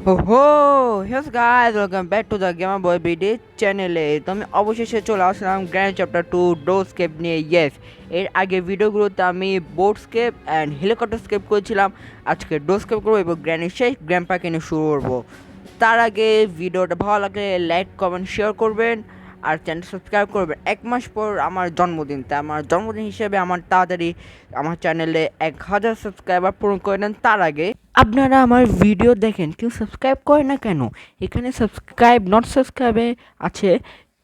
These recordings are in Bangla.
Oh, yes guys, welcome back to the Gamer Boy BD চ্যানেলে। তো আমি অবশেষে চলে আসলাম গ্র্যান্ড চ্যাপ্টার 2 ডোরস্কেপ নিয়ে। ইয়েস, এর আগে ভিডিওগুলোতে আমি বোর্ডস্কেপ অ্যান্ড হেলিকপ্টার স্কেপ করেছিলাম। আজকে ডোরস্কেপ করবো এবং গ্র্যান্ডের শেষ গ্র্যান্ডপাকে নিয়ে শুরু করবো। তার আগে ভিডিওটা ভালো লাগলে লাইক কমেন্ট শেয়ার করবেন আর চ্যানেল সাবস্ক্রাইব করবেন। 1 মাস পর আমার জন্মদিন, তাই আমার জন্মদিন হিসেবে আমার তাড়াতাড়ি আমার চ্যানেলে 1000 সাবস্ক্রাইবার পূরণ করে নেন। তার আগে আপনারা আমার ভিডিও দেখেন, কেউ সাবস্ক্রাইব করে না কেন? এখানে সাবস্ক্রাইব নট সাবস্ক্রাইবে আছে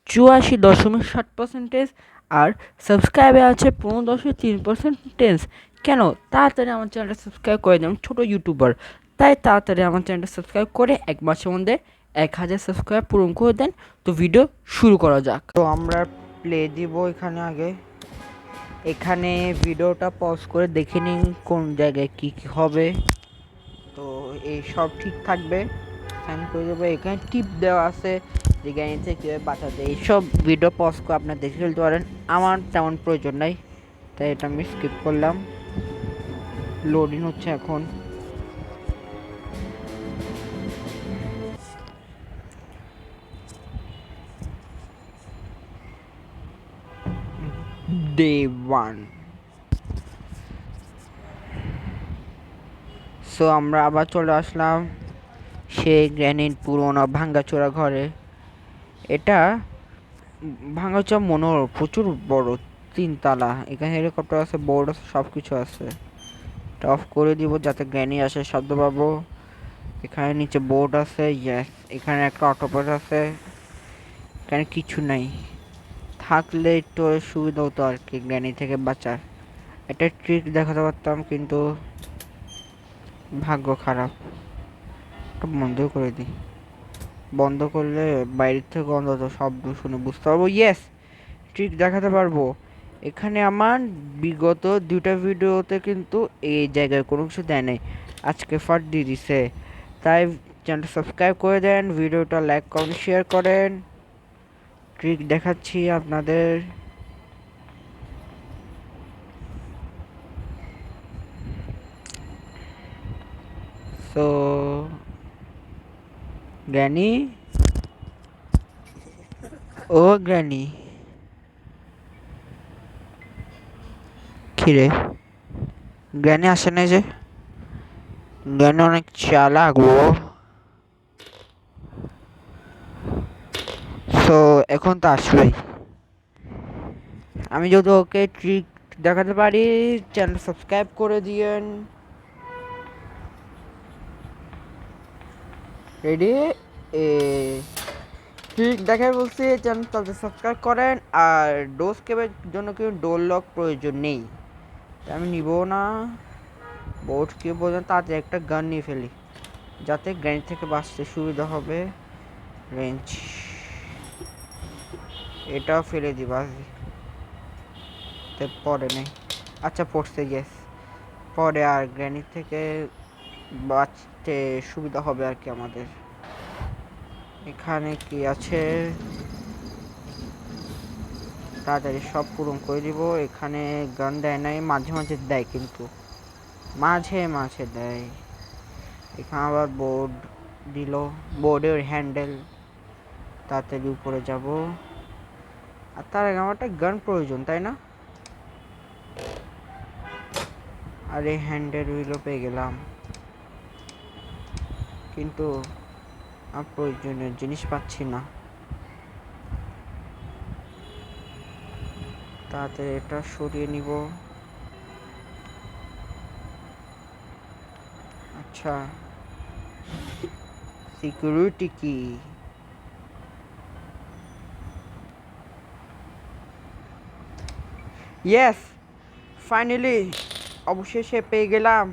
84.7%, আর সাবস্ক্রাইবে আছে 15.3%। কেন? তাড়াতাড়ি আমার চ্যানেলটা সাবস্ক্রাইব করে দেন, ছোটো ইউটিউবার। তাই তাড়াতাড়ি আমার চ্যানেলটা সাবস্ক্রাইব করে 1 মাসের মধ্যে 1000 সাবস্ক্রাইব পূরণ করে দেন। তো ভিডিও শুরু করা যাক। তো আমরা প্লে দিব এখানে। আগে এখানে ভিডিওটা পজ করে দেখে নিন কোন জায়গায় কী কী হবে। তো এই সব ঠিক থাকবে, সাইন করে দেবো। এখানে টিপ দেওয়া আছে যে গাড়ি থেকে কীভাবে বাঁচাতে। এইসব ভিডিও পজ করে আপনার দেখে ফেলতে পারেন, আমার তেমন প্রয়োজন নাই, তাই এটা আমি স্কিপ করলাম। লোডিং হচ্ছে এখন। ডে 1। সো আমরা আবার চলে আসলাম সেই গ্র্যানিট পুরোনো ভাঙ্গাচোরা ঘরে। এটা ভাঙ্গাচোরা মনোহর, প্রচুর বড়, 3 তলা। এখানে হেলিকপ্টার আছে, বোর্ড আছে, সব কিছু আছে। এটা অফ করে দিব যাতে গ্র্যানি আসে শব্দ পাবো। এখানে নিচে বোর্ড আছে, ইয়েস। এখানে একটা অটোপাস আছে, এখানে কিছু নাই। থাকলে একটু সুবিধা হতো আর কি গ্র্যানি থেকে বাঁচার। একটা ট্রিক দেখাতে পারতাম, কিন্তু ভাগ্য খারাপ। বন্ধ করে দিই। বন্ধ করলে বাইরের থেকে অন্তত শব্দ শুনে বুঝতে পারবো। ইয়েস, ট্রিক দেখাতে পারবো। এখানে আমার বিগত 2টা ভিডিওতে কিন্তু এই জায়গায় কোনো কিছু দেয় নাই, আজকে ফার্স্ট দিয়ে দিছে। তাই চ্যানেলটা সাবস্ক্রাইব করে দেন, ভিডিওটা লাইক কমেন্ট শেয়ার করেন। ট্রিক দেখাচ্ছি আপনাদের। সো গ্র্যানি, ও গ্র্যানি, কিরে গ্র্যানি আসে না যে? গ্র্যানি অনেক চালাক গো। সো এখন তো আসবেই। আমি যদি ওকে ট্রিক দেখাতে পারি, চ্যানেল সাবস্ক্রাইব করে দিয়েন। রেডি? এ ট্রিক দেখাই বলছি, চ্যানেলটা সাবস্ক্রাইব করেন। আর ডোজ কেবের জন্য কেউ ডোর লক প্রয়োজন নেই, আমি নিব না। বোর্ড কে পর্যন্ত তাতে একটা গান নিয়ে ফেলি যাতে গ্র্যান্ড থেকে বাঁচতে সুবিধা হবে। রেঞ্জ এটাও ফেলে দিবা, পরে নেই। আচ্ছা পড়তে গেস, পরে আর গ্র্যানি থেকে বাঁচতে সুবিধা হবে আর কি আমাদের। এখানে কি আছে? তাড়াতাড়ি সব পূরণ করে দিব। এখানে গান দেয় নাই, মাঝে মাঝে দেয়, কিন্তু মাঝে মাঝে দেয়। এখানে আবার বোর্ড দিল, বোর্ডের হ্যান্ডেল। তাড়াতাড়ি উপরে যাব। আর তার আগে আমার একটা গান প্রয়োজন, তাই না? আরে হ্যান্ডেল হুইলও পেয়ে গেলাম, কিন্তু আমার প্রয়োজনীয় জিনিস পাচ্ছি না। তাড়াতাড়ি এটা সরিয়ে নিব। আচ্ছা, সিকিউরিটি কি? ইয়েস, ফাইনালি অবশেষে পেয়ে গেলাম।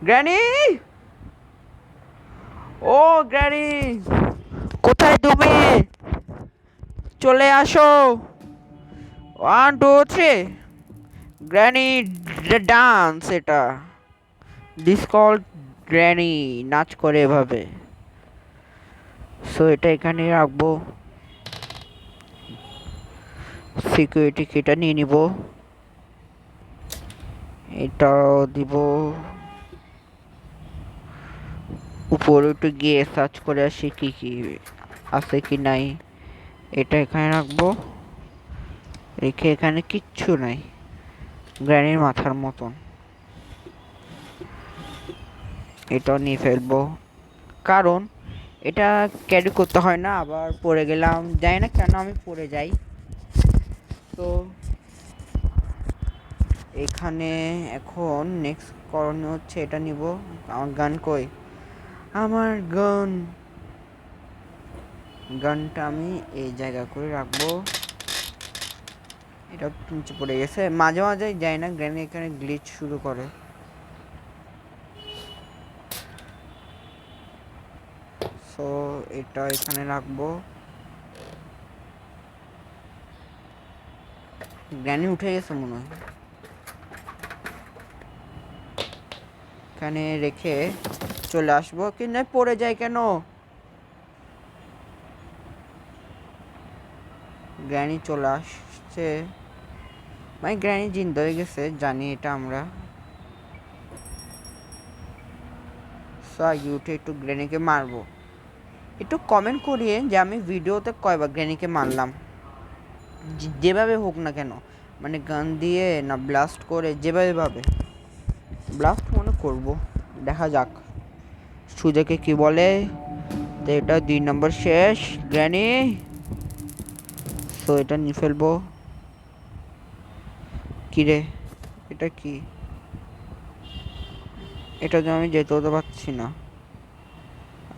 গ্র্যানি, ও গ্র্যানি, কোথায় তুমি? চলে আসো। 1 2 3 গ্র্যানি ডান্স। এটা দিস কল গ্র্যানি নাচ করে এভাবে। সো এটা এখানে রাখবো। সিকিউরিটি কিটা নিয়ে নিব, এটাও দিব। উপরে একটু গিয়ে সার্চ করে আসি কি কি আছে কি নাই। এটা এখানে রাখবো, রেখে এখানে কিচ্ছু নাই, গ্র্যানির মাথার মতন। এটাও নিয়ে ফেলবো, কারণ এটা ক্যারি করতে হয় না। আবার পড়ে গেলাম, যাই না কেন আমি পড়ে যাই। তো এখানে এখন নেক্সট করণীয় হচ্ছে এটা নিব। আমার গান কই? আমার গানটা আমি এই জায়গা করে রাখবো। এটা নিচে পড়ে গেছে, মাঝে মাঝে যাই না গ্র্যানি এখানে গ্লিচ শুরু করে। সো এটা এখানে রাখবো। গ্র্যানি উঠে গেছে মনে হয়, এখানে রেখে চলে আসবো। কিন্তু পড়ে যায় কেন? গ্র্যানি চলে আসছে, মানে গ্র্যানি জিন্দা হয়ে গেছে জানি এটা আমরা। উঠে একটু গ্র্যানিকে মারবো। একটু কমেন্ট করিয়ে যে আমি ভিডিওতে কয়বার গ্র্যানিকে মারলাম, যেভাবে হোক না কেন, মানে গান দিয়ে না ব্লাস্ট করে, যেভাবে ভাবে ব্লাস্ট মনে করব, দেখা যাক সুজেকে কি বলে। তো এটা 2 নম্বর শেষ গ্র্যানি। সো এটা নিয়ে ফেলবো। কিরে এটা কি? এটা তো আমি যেতে হতে পারছি না।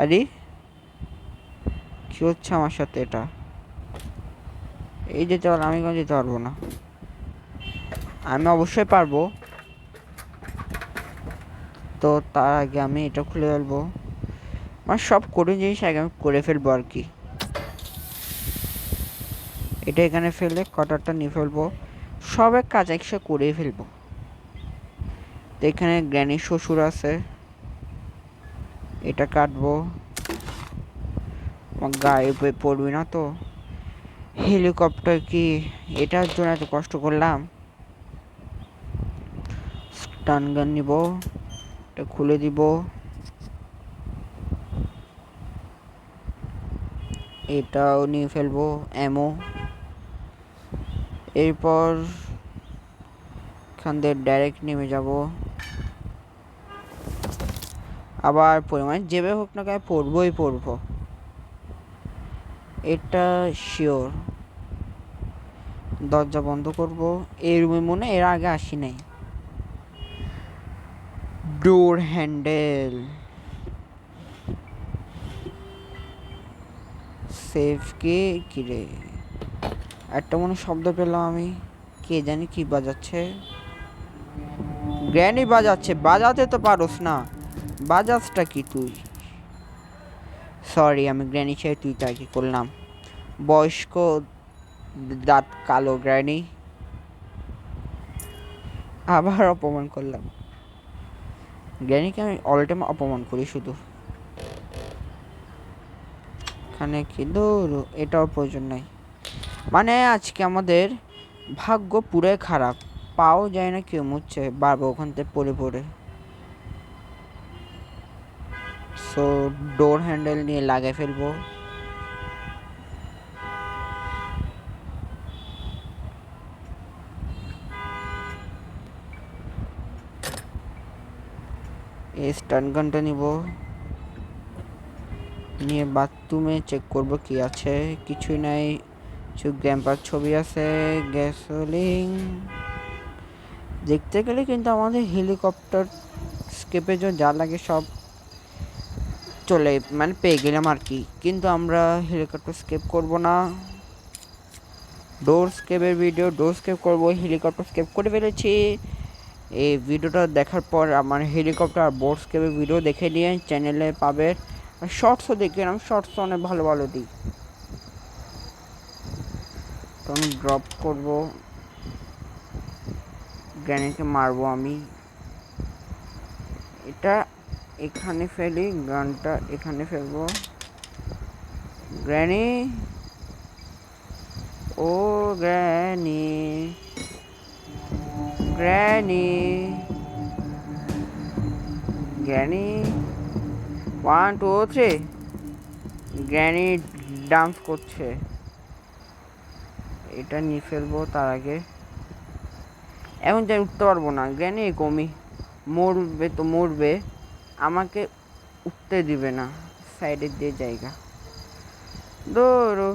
আরে কি হচ্ছে আমার সাথে? এটা এই যেতে পারলাম, আমি কেন যেতে পারবো না? আমি অবশ্যই পারবো। তো তার আগে আমি এটা খুলে ফেলবো, আমার সব কঠিন জিনিস আগে আমি করে ফেলবো আর কি। এটা এখানে ফেলে কটারটা নিয়ে ফেলবো, সব এক কাজ একসাথে করে ফেলবো। তো এখানে গ্র্যানির শ্বশুর আছে, এটা কাটবো। আমার গায়ে পড়বি না তো। হেলিকপ্টার কি এটার জন্য এত কষ্ট করলাম? স্টান গান নিব, এটা খুলে দিব। এটাও নিয়ে ফেলবো অ্যামো। এরপর এখান থেকে ডাইরেক্ট নেমে যাব। আবার পরিমাণ যেভাবে হোক না কেন পড়বো। এটা শিওর। দরজা বন্ধ করব। এই রুমে মনে এর আগে আসি নাই। ডোর হ্যান্ডেল, সেফ কে কিরে? একটা মনে শব্দ পেলাম আমি, কে জানি কি বাজাচ্ছে। গ্র্যানি বাজাচ্ছে, বাজাতে তো পারোস না, বাজাসটা কি তুই? সরি আমি গ্র্যানি ছেড়ে তুই তাই কি করলাম। বয়স্ক দাঁত কালো গ্র্যানি, আবার অপমান করলাম। গ্র্যানিকে আমি অল টাইম অপমান করি শুধু। এখানে কি দূর, এটাও প্রয়োজন নাই। মানে আজকে আমাদের ভাগ্য পুরো খারাপ, পাও যায় না কেউ মুচ্ছে বারবার ওখান থেকে পড়ে পড়ে। সো ডোর হ্যান্ডেল নিয়ে লাগিয়ে ফেলবো। এই স্টান গানটা নিব, নিয়ে বাথরুমে চেক করব কি আছে। কিছুই নাই, কিছু গ্র্যাম্পার ছবি আছে, গ্যাসোলিন। দেখতে গেলে কিন্তু আমাদের হেলিকপ্টার স্কেপে যা লাগে সব চলে, মানে পেয়ে গেলাম আর কি। কিন্তু আমরা হেলিকপ্টার স্কেপ করব না, ডোর স্কেপের ভিডিও ডোর স্কেপ করবো। হেলিকপ্টার স্কেপ করে ফেলেছি। এই ভিডিওটা দেখার পর আমার হেলিকপ্টার আর বোট স্কেপের ভিডিও দেখে নিয়ে চ্যানেলে পাবে। শর্টসও দেখি, আমি শর্টস অনেক ভালো ভালো দিই। তো আমি ড্রপ করবো, গ্র্যানিকে মারবো আমি। এটা এখানে ফেলি, গানটা এখানে ফেলবো। গ্র্যানি, ও granny, granny, granny, 1 2 3 granny dance করছে। এটা নিয়ে ফেলবো তার আগে। এখন যাই উঠতে পারবো না, গ্র্যানি কমি মরবে তো মরবে, আমাকে উঠতে দিবে না। সাইডের দিয়ে জায়গা দৌড়ো,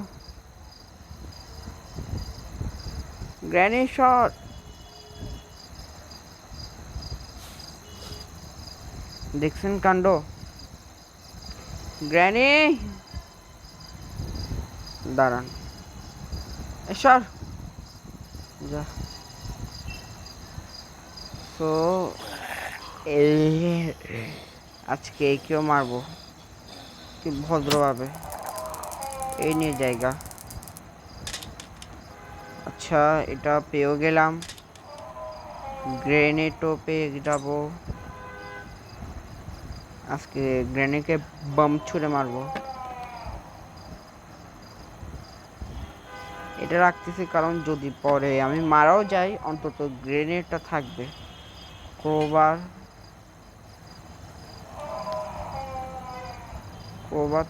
গ্র্যানি শট। দেখছেন কাণ্ড, গ্র্যানি দাঁড়ান, সর যা। তো আজকে কেউ মারবো কি ভদ্রভাবে, এই নিয়ে জায়গা। আচ্ছা এটা পেয়েও গেলাম, গ্রেনেডও পেয়ে যাবো। আজকে গ্রেনেডকে বাম ছুঁড়ে মারবো। এটা রাখতেছি কারণ যদি পরে আমি মারাও যাই অন্তত গ্রেনেডটা থাকবে। ক্রোবার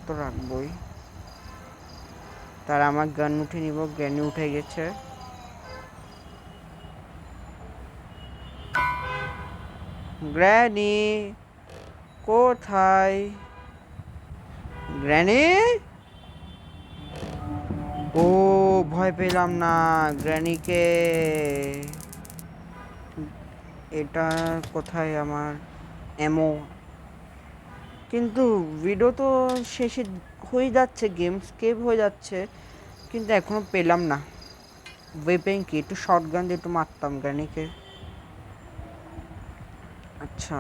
তো রাখবই। তার আমার গান উঠে নিব, গ্রেনেড উঠে গেছে। গ্র্যানি কোথায়? গ্র্যানি, ও ভয় পেলাম না গ্র্যানিকে। এটা কোথায় আমার এমো? কিন্তু ভিডিও তো শেষে হয়ে যাচ্ছে, গেম স্কেপ হয়ে যাচ্ছে, কিন্তু এখনো পেলাম না ওয়েপেন কি। একটু শর্ট গান দিয়ে একটু মারতাম গ্র্যানিকে। আচ্ছা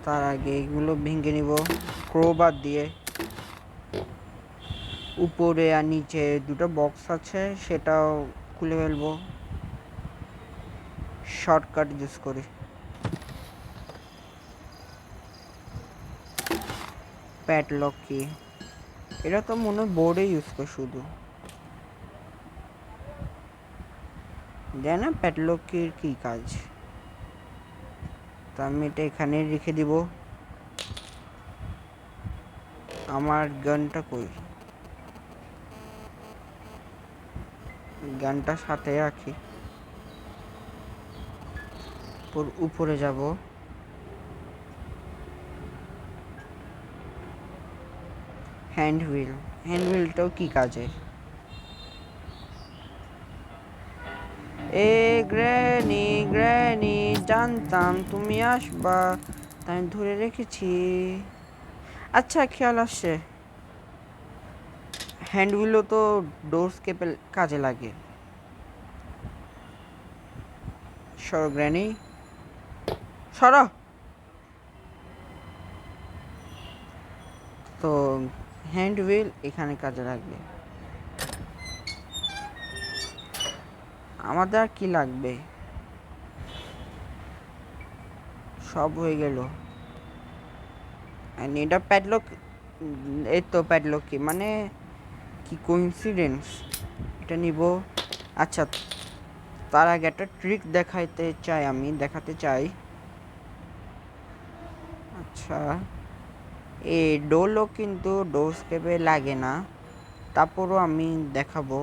তার আগে এগুলো ভেঙে নিব ক্রোবার দিয়ে। উপরে আর নিচে দুটো বক্স আছে, সেটাও খুলে ফেলবো শর্টকাট ইউজ করি। প্যাডলক কি, এটা তো মনে হয় বোর্ডে ইউজ করে শুধু, জানি না প্যাডলক কি কাজ। তা আমি এটা এখানে রেখে দিব। আমার গানটা কই? গানটা সাথে রাখি। উপরে যাব, হ্যান্ডহুইলটাও কি কাজে? এ গ্র্যানি জানতাম তুমি আসবা, তাই ধরে রেখেছি। আচ্ছা খেয়াল আসছে, হ্যান্ডহুইলও তো ডোর স্কেপে কাজে লাগে। সরো গ্র্যানি সরো। তো হ্যান্ডহুইল এখানে কাজে লাগবে। আমাদের আর কি লাগবে? সব হয়ে গেল। এটা প্যাডলক, এই তো প্যাডলক কি মানে কি কোইন্সিডেন্স, এটা নিব। আচ্ছা তার আগে একটা ট্রিক দেখাতে চাই। আচ্ছা এই ডোরলক কিন্তু ডোর স্কেপে লাগে না, তারপরও আমি দেখাবো।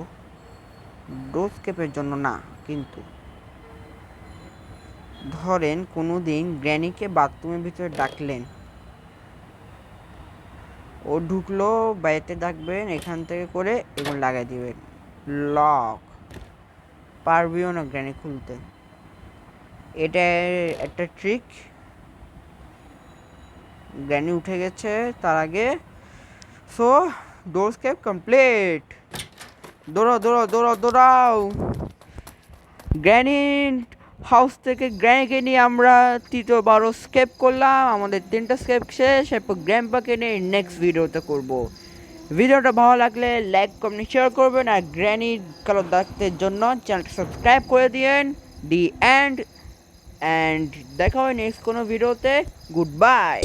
ডোর স্কেপের জন্য না, কিন্তু ধরেন কোনো দিন গ্র্যানিকে বাথরুমের ভিতরে ডাকলেন, ও ঢুকলো, বাইরে ডাকবেন, এখান থেকে করে এগুলো লাগাই দিবেন। লক পারবিও না গ্র্যানি খুলতে। এটা একটা ট্রিক। গ্র্যানি উঠে গেছে তার আগে। So door escape complete. দৌড়াও। গ্র্যানি হাউস থেকে গ্র্যানিকে নিয়ে আমরা তৃতীয়বারও স্কেপ করলাম। আমাদের 3টা স্কেপ শেষ। এরপর গ্র্যান্ডপাকে নিয়ে নেক্সট ভিডিওতে করব। ভিডিওটা ভালো লাগলে লাইক কমেন্ট শেয়ার করবেন, আর গ্র্যানির কালো দাগের জন্য চ্যানেলটা সাবস্ক্রাইব করে দিয়েন। দি এন্ড দেখা হয় নেক্সট কোনো ভিডিওতে। Good bye.